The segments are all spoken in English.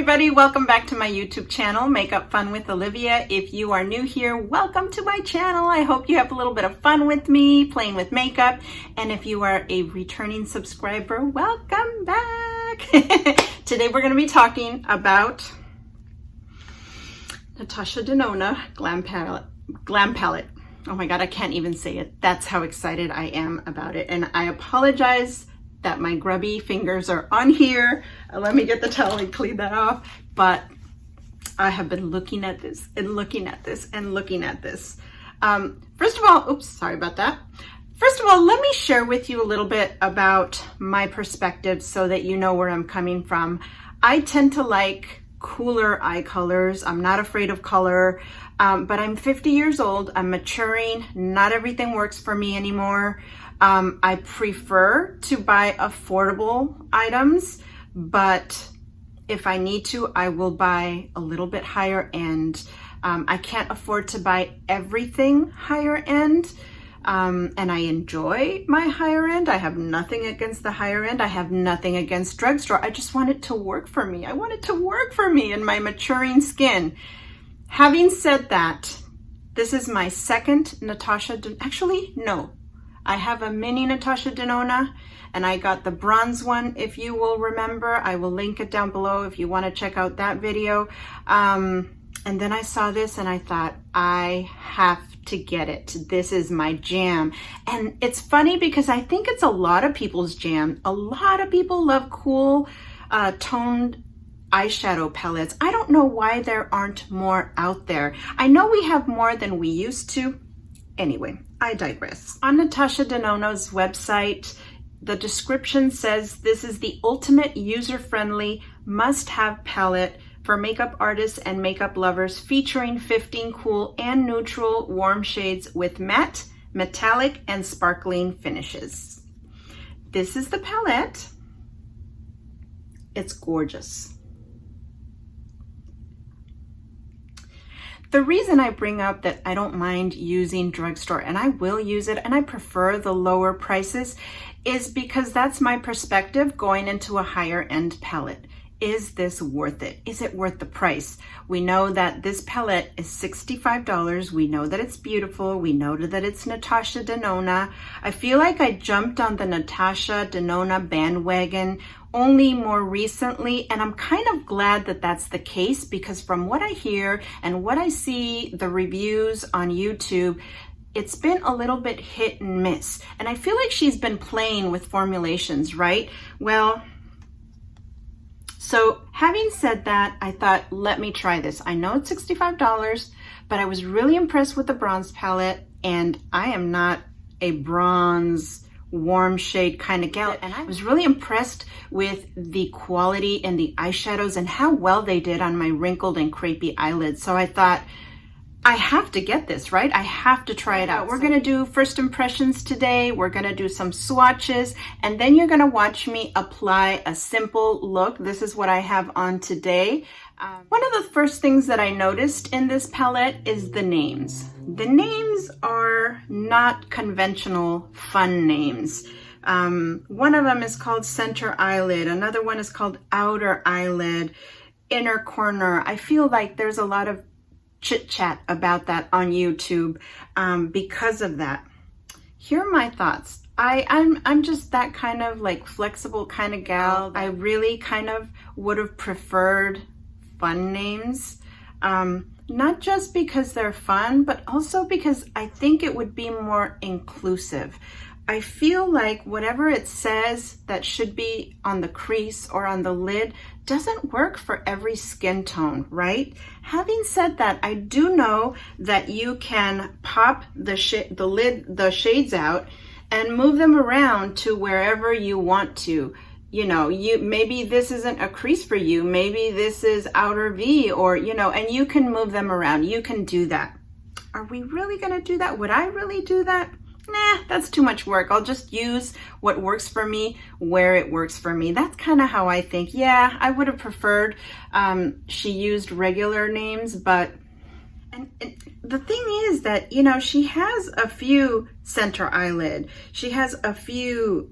everybody, welcome back to my YouTube channel, Makeup Fun with Olivia. If you are new here, welcome to my channel. I hope you have a little bit of fun with me, playing with makeup. And if you are a returning subscriber, welcome back. Today we're going to be talking about Natasha Denona GLAM palette. Oh my God, I can't even say it. That's how excited I am about it. And I apologize that my grubby fingers are on here. Let me get the towel and clean that off. But I have been looking at this and looking at this and looking at this. First of all, oops, sorry about that. First of all, let me share with you a little bit about my perspective so that you know where I'm coming from. I tend to like cooler eye colors. I'm not afraid of color, but I'm 50 years old. I'm maturing. Not everything works for me anymore. I prefer to buy affordable items, but if I need to, I will buy a little bit higher end. I can't afford to buy everything higher end, and I enjoy my higher end. I have nothing against the higher end. I have nothing against drugstore. I just want it to work for me. I want it to work for me in my maturing skin. Having said that, this is my second Natasha, actually, no. I have a mini Natasha Denona, and I got the bronze one, if you will remember. I will link it down below if you want to check out that video. And then I saw this and I thought, I have to get it. This is my jam. And it's funny because I think it's a lot of people's jam. A lot of people love cool, toned eyeshadow palettes. I don't know why there aren't more out there. I know we have more than we used to. Anyway, I digress. On Natasha Denona's website, the description says this is the ultimate user-friendly must-have palette for makeup artists and makeup lovers, featuring 15 cool and neutral warm shades with matte, metallic, and sparkling finishes. This is the palette. It's gorgeous. The reason I bring up that I don't mind using drugstore, and I will use it, and I prefer the lower prices, is because that's my perspective going into a higher end palette. Is this worth it? Is it worth the price? We know that this palette is $65. We know that it's beautiful. We know that it's Natasha Denona. I feel like I jumped on the Natasha Denona bandwagon only more recently, and I'm kind of glad that that's the case, because from what I hear and what I see, the reviews on YouTube, it's been a little bit hit and miss. And I feel like she's been playing with formulations, right? Well, so having said that, I thought, let me try this. I know it's $65, but I was really impressed with the bronze palette, and I am not a bronze warm shade kind of gal, and I was really impressed with the quality and the eyeshadows and how well they did on my wrinkled and crepey eyelids. So I thought, I have to get this, right? I have to try it out. We're gonna do first impressions today. We're gonna do some swatches, and then you're gonna watch me apply a simple look. This is what I have on today. One of the first things that I noticed in this palette is the names. The names are not conventional fun names. One of them is called Center Eyelid. Another one is called Outer Eyelid, Inner Corner. I feel like there's a lot of chit chat about that on YouTube because of that. Here are my thoughts. I'm just that kind of like flexible kind of gal. I really kind of would have preferred fun names, not just because they're fun, but also because I think it would be more inclusive. I feel like whatever it says that should be on the crease or on the lid doesn't work for every skin tone, right? Having said that, I do know that you can pop the shades out and move them around to wherever you want to. You know, maybe this isn't a crease for you, maybe this is outer V, or, you know, and you can move them around. You can do that. Are we really gonna do that? Would I really do that? Nah, that's too much work. I'll just use what works for me where it works for me. That's kind of how I think. Yeah, I would have preferred she used regular names, but and the thing is that, you know, she has a few center eyelid. She has a few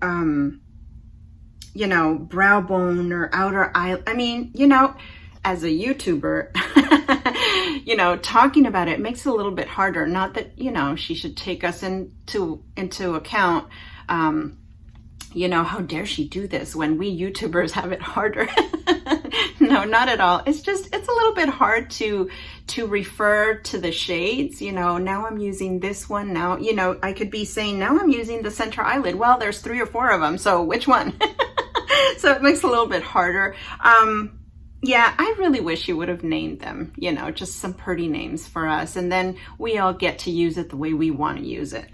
you know, brow bone or outer eye. I mean, you know, as a YouTuber, you know, talking about it makes it a little bit harder. Not that, you know, she should take us into account. You know, how dare she do this when we YouTubers have it harder? No, not at all. It's just, it's a little bit hard to refer to the shades. You know, now I'm using this one. Now, you know, I could be saying, now I'm using the center eyelid. Well, there's 3 or 4 of them. So which one? So it makes it a little bit harder. Yeah, I really wish you would have named them, you know, just some pretty names for us. And then we all get to use it the way we want to use it.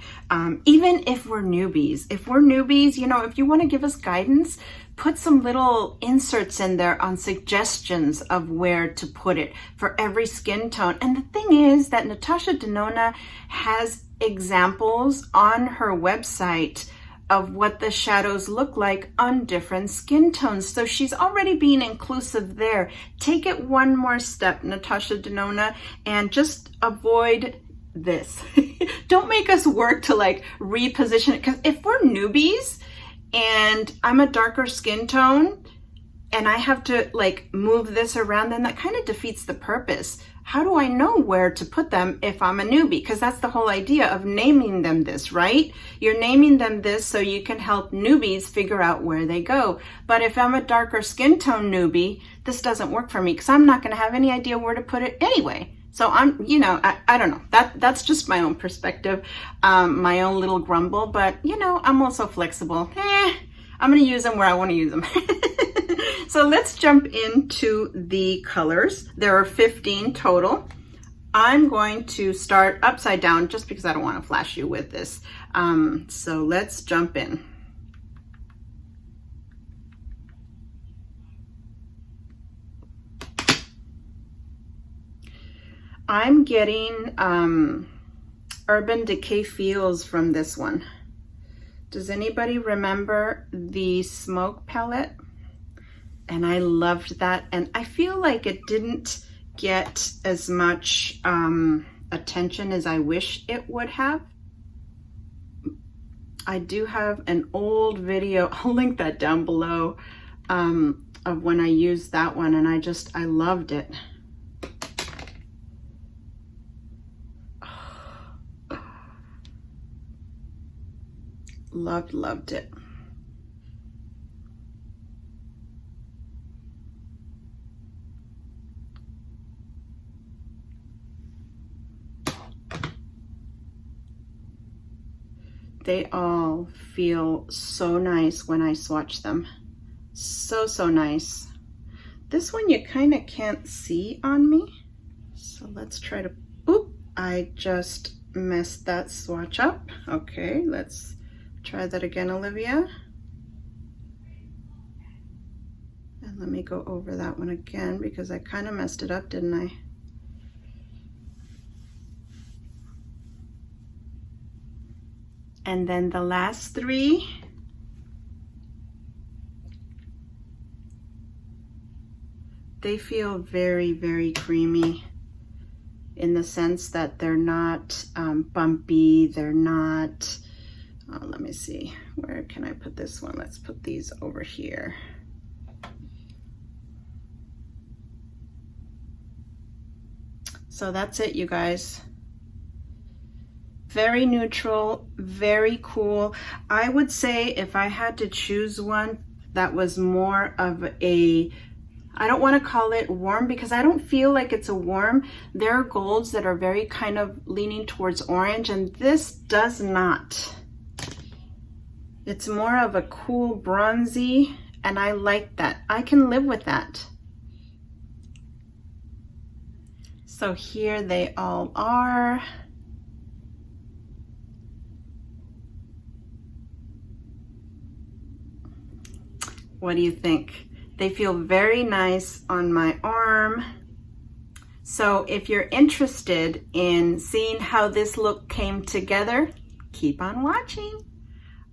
Even if we're newbies, you know, if you want to give us guidance, put some little inserts in there on suggestions of where to put it for every skin tone. And the thing is that Natasha Denona has examples on her website of what the shadows look like on different skin tones. So she's already being inclusive there. Take it one more step, Natasha Denona, and just avoid this. Don't make us work to like reposition it, because if we're newbies and I'm a darker skin tone and I have to like move this around, then that kind of defeats the purpose. How do I know where to put them if I'm a newbie? Because that's the whole idea of naming them this, right? You're naming them this so you can help newbies figure out where they go. But if I'm a darker skin tone newbie, this doesn't work for me because I'm not going to have any idea where to put it anyway. So I'm, you know, I don't know. That's just my own perspective, my own little grumble. But, you know, I'm also flexible. I'm going to use them where I want to use them. So let's jump into the colors. There are 15 total. I'm going to start upside down just because I don't want to flash you with this. So let's jump in. I'm getting Urban Decay feels from this one. Does anybody remember the Smoke palette? And I loved that. And I feel like it didn't get as much attention as I wish it would have. I do have an old video, I'll link that down below, of when I used that one, and I loved it. Loved it. They all feel so nice when I swatch them. So nice. This one you kind of can't see on me. So let's try to, oop, I just messed that swatch up. Okay, let's try that again, Olivia. And let me go over that one again because I kind of messed it up, didn't I? And then the last 3. They feel very creamy in the sense that they're not bumpy, they're not, let me see, where can I put this one? Let's put these over here. So that's it, you guys. Very neutral, very cool. I would say if I had to choose one that was more of a, I don't want to call it warm because I don't feel like it's a warm. There are golds that are very kind of leaning towards orange, and this does not. It's more of a cool bronzy, and I like that. I can live with that. So here they all are. What do you think? They feel very nice on my arm. So if you're interested in seeing how this look came together, keep on watching.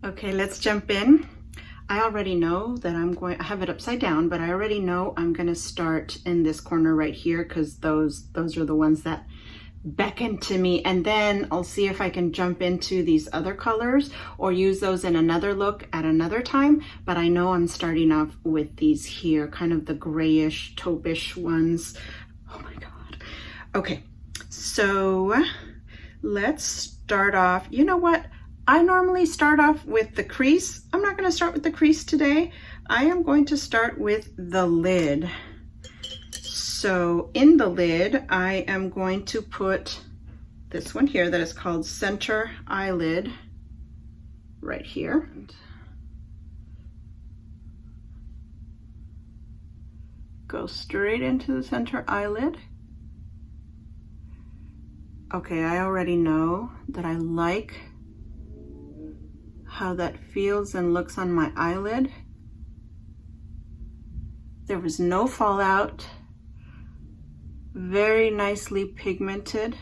Okay, let's jump in. I already know that I have it upside down, but I already know I'm gonna start in this corner right here because those are the ones that beckon to me, and then I'll see if I can jump into these other colors or use those in another look at another time. But I know I'm starting off with these here, kind of the grayish taupe-ish ones. Oh my God. Okay, so let's start off. You know what? I normally start off with the crease. I'm not going to start with the crease today. I am going to start with the lid. So in the lid, I am going to put this one here that is called Center Eyelid right here. Go straight into the center eyelid. Okay, I already know that I like how that feels and looks on my eyelid. There was no fallout. Very nicely pigmented,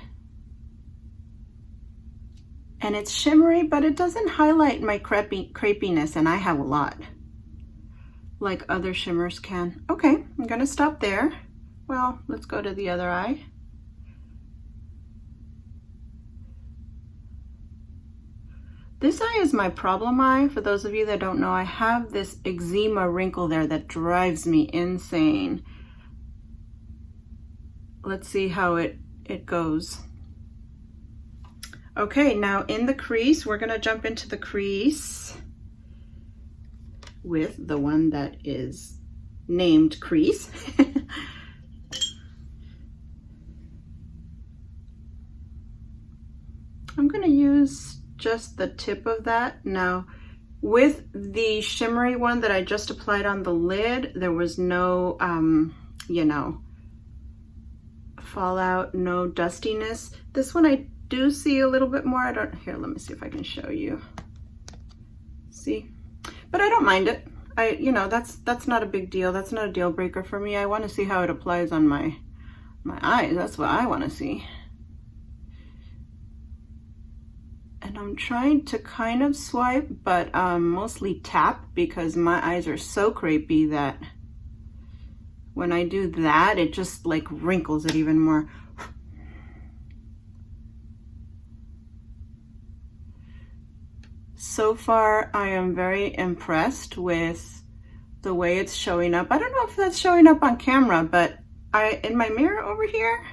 and it's shimmery, but it doesn't highlight my crepiness, and I have a lot like other shimmers can. Okay, I'm gonna stop there. Well, let's go to the other eye. This eye is my problem eye. For those of you that don't know, I have this eczema wrinkle there that drives me insane. Let's see how it goes. Okay, now in the crease, we're gonna jump into the crease with the one that is named crease. I'm gonna use just the tip of that. Now, with the shimmery one that I just applied on the lid, there was no, you know, fallout, no dustiness. This one I do see a little bit more. Here, let me see if I can show you. See? But I don't mind it. You know, that's not a big deal. That's not a deal breaker for me. I want to see how it applies on my eyes. That's what I want to see. And I'm trying to kind of swipe, but mostly tap, because my eyes are so crepey that when I do that, it just like wrinkles it even more. So far, I am very impressed with the way it's showing up. I don't know if that's showing up on camera, but in my mirror over here,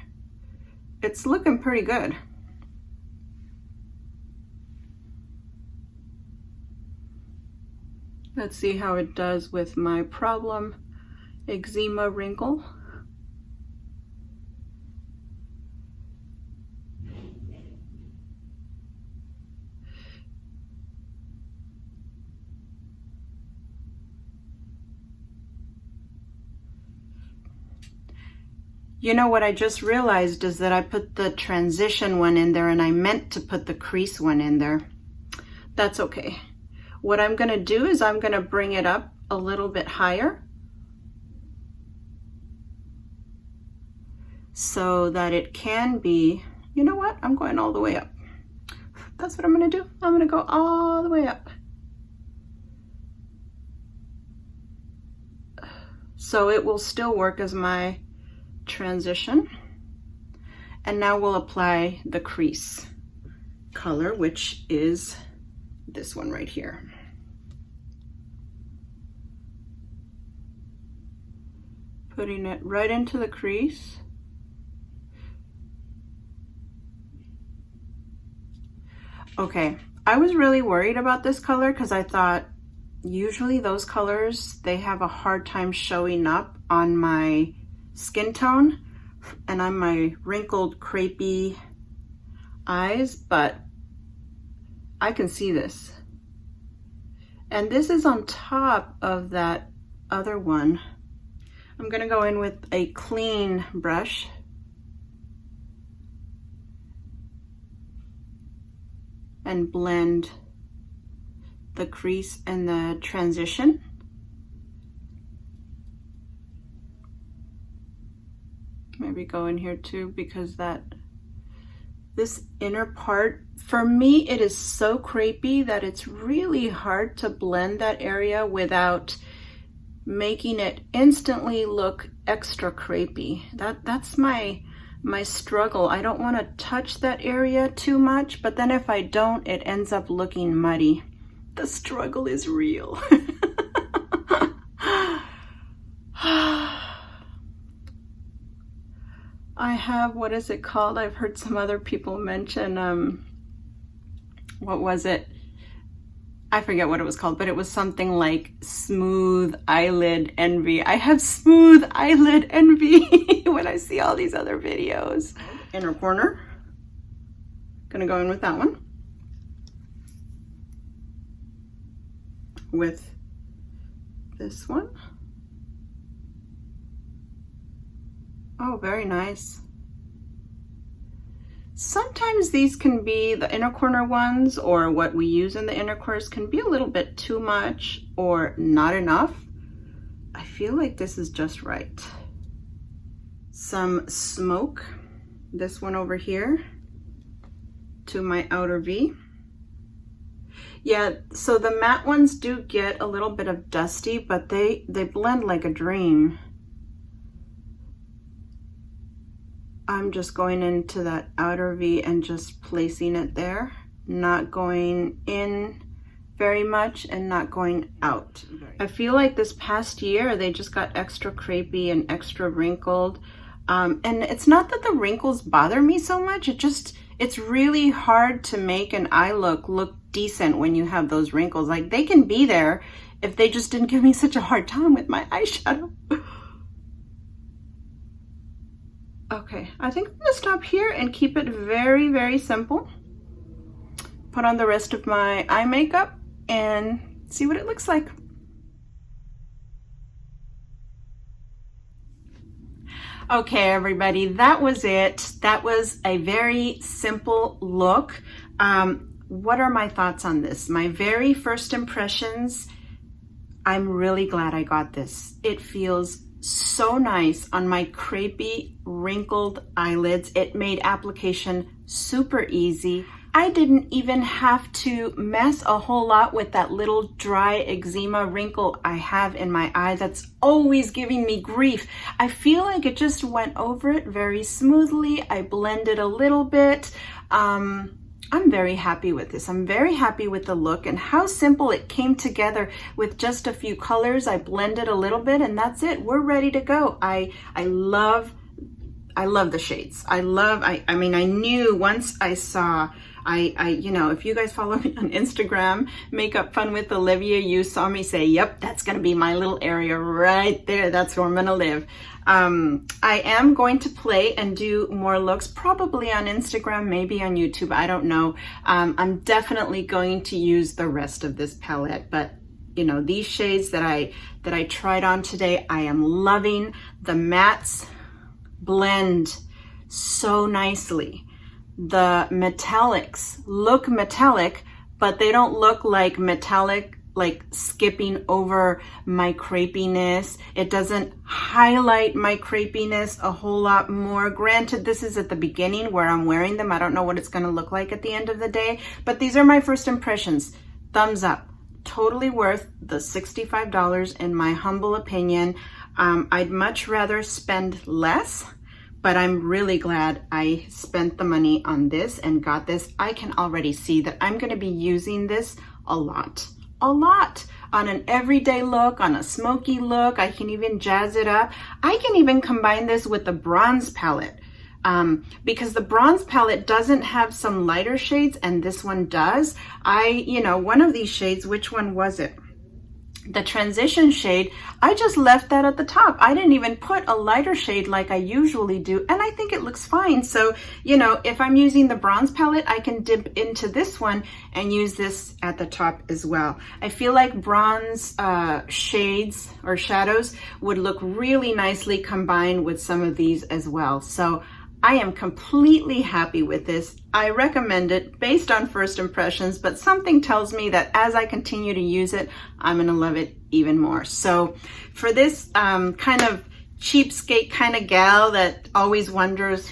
it's looking pretty good. Let's see how it does with my problem eczema wrinkle. You know what I just realized is that I put the transition one in there and I meant to put the crease one in there. That's okay. What I'm gonna do is I'm gonna bring it up a little bit higher so that it can be, you know what? I'm going all the way up. That's what I'm gonna do. I'm gonna go all the way up. So it will still work as my transition. And now we'll apply the crease color, which is this one right here. Putting it right into the crease. Okay, I was really worried about this color because I thought usually those colors, they have a hard time showing up on my skin tone and on my wrinkled, crepey eyes, but I can see this. And this is on top of that other one. I'm gonna go in with a clean brush and blend the crease and the transition. Maybe go in here too, because this inner part, for me, it is so crepey that it's really hard to blend that area without making it instantly look extra crepey. That's my my struggle. I don't want to touch that area too much, but then if I don't, it ends up looking muddy. The struggle is real. I have, what is it called? I've heard some other people mention, what was it? I forget what it was called, but it was something like smooth eyelid envy. I have smooth eyelid envy when I see all these other videos. Inner corner. Gonna go in with that one. With this one. Oh, very nice. Sometimes these can be, the inner corner ones or what we use in the inner corners can be a little bit too much or not enough. I feel like this is just right. Some smoke, this one over here, to my outer V. Yeah, so the matte ones do get a little bit of dusty, but they blend like a dream. I'm just going into that outer V and just placing it there, not going in very much and not going out. I feel like this past year they just got extra crepey and extra wrinkled. And it's not that the wrinkles bother me so much, it's really hard to make an eye look decent when you have those wrinkles. Like, they can be there if they just didn't give me such a hard time with my eyeshadow. Okay, I think I'm gonna stop here and keep it very, very simple. Put on the rest of my eye makeup and see what it looks like. Okay, everybody, that was it. That was a very simple look. What are my thoughts on this? My very first impressions, I'm really glad I got this. It feels so nice on my crepey, wrinkled eyelids. It made application super easy. I didn't even have to mess a whole lot with that little dry eczema wrinkle I have in my eye that's always giving me grief. I feel like it just went over it very smoothly. I blended a little bit. I'm very happy with this. I'm very happy with the look and how simple it came together with just a few colors. I blended a little bit and that's it. We're ready to go. I love the shades. I mean, I knew once I saw, you know, if you guys follow me on Instagram, Makeup Fun with Olivia, you saw me say, yep, that's gonna be my little area right there. That's where I'm gonna live. I am going to play and do more looks, probably on Instagram, maybe on YouTube, I don't know. I'm definitely going to use the rest of this palette, but you know, these shades that I tried on today, I am loving. The mattes blend so nicely. The metallics look metallic, but they don't look like metallic, like skipping over my crepiness. It doesn't highlight my crepiness a whole lot more. Granted, this is at the beginning where I'm wearing them. I don't know what it's going to look like at the end of the day, but these are my first impressions. Thumbs up. Totally worth the $65 in my humble opinion. I'd much rather spend less, but I'm really glad I spent the money on this and got this. I can already see that I'm going to be using this a lot on an everyday look, on a smoky look. I can even jazz it up. I can even combine this with the bronze palette because the bronze palette doesn't have some lighter shades and this one does. You know, one of these shades, which one was it? The transition shade, I just left that at the top. I didn't even put a lighter shade like I usually do, and I think it looks fine. So, you know, if I'm using the bronze palette, I can dip into this one and use this at the top as well. I feel like bronze shades or shadows would look really nicely combined with some of these as well. So I am completely happy with this. I recommend it based on first impressions, but something tells me that as I continue to use it, I'm gonna love it even more. So for this kind of cheapskate kind of gal that always wonders,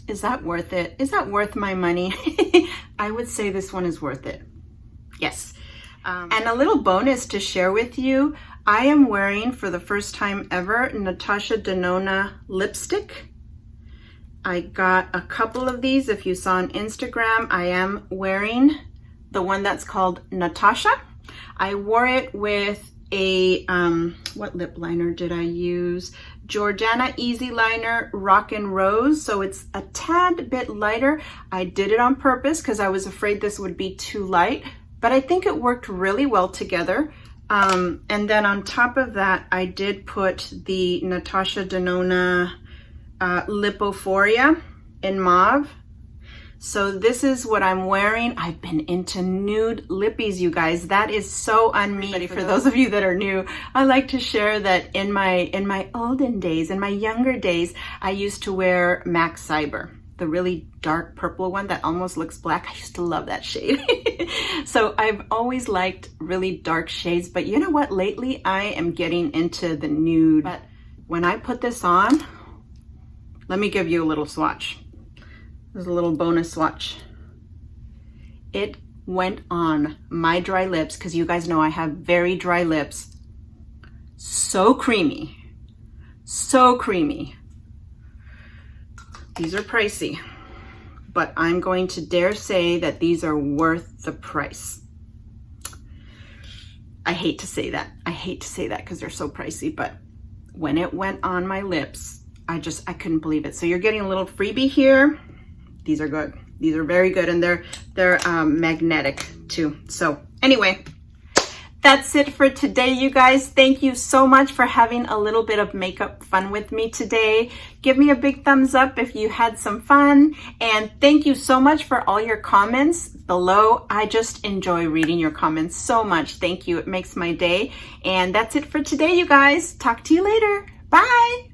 is that worth it? Is that worth my money? I would say this one is worth it. Yes. And a little bonus to share with you, I am wearing for the first time ever Natasha Denona lipstick. I got a couple of these. If you saw on Instagram, I am wearing the one that's called Natasha. I wore it with a, what lip liner did I use? Jordana Easyliner Rock and Rose. So it's a tad bit lighter. I did it on purpose because I was afraid this would be too light, but I think it worked really well together. And then on top of that, I did put the Natasha Denona Oh-Phoria in Mauve. So this is what I'm wearing. I've been into nude lippies, you guys. That is so un-me. For those of you that are new, I like to share that in my olden days, in my younger days, I used to wear MAC Cyber, the really dark purple one that almost looks black. I used to love that shade. So I've always liked really dark shades, but you know what? Lately I am getting into the nude. But when I put this on, let me give you a little swatch. There's a little bonus swatch. It went on my dry lips, because you guys know I have very dry lips. So creamy. So creamy. These are pricey, but I'm going to dare say that these are worth the price. I hate to say that. I hate to say that because they're so pricey, but when it went on my lips, I couldn't believe it. So you're getting a little freebie here. These are good. These are very good, and they're magnetic too. So anyway, that's it for today, you guys. Thank you so much for having a little bit of makeup fun with me today. Give me a big thumbs up if you had some fun, and thank you so much for all your comments below. I just enjoy reading your comments so much. Thank you. It makes my day. And that's it for today, you guys. Talk to you later. Bye.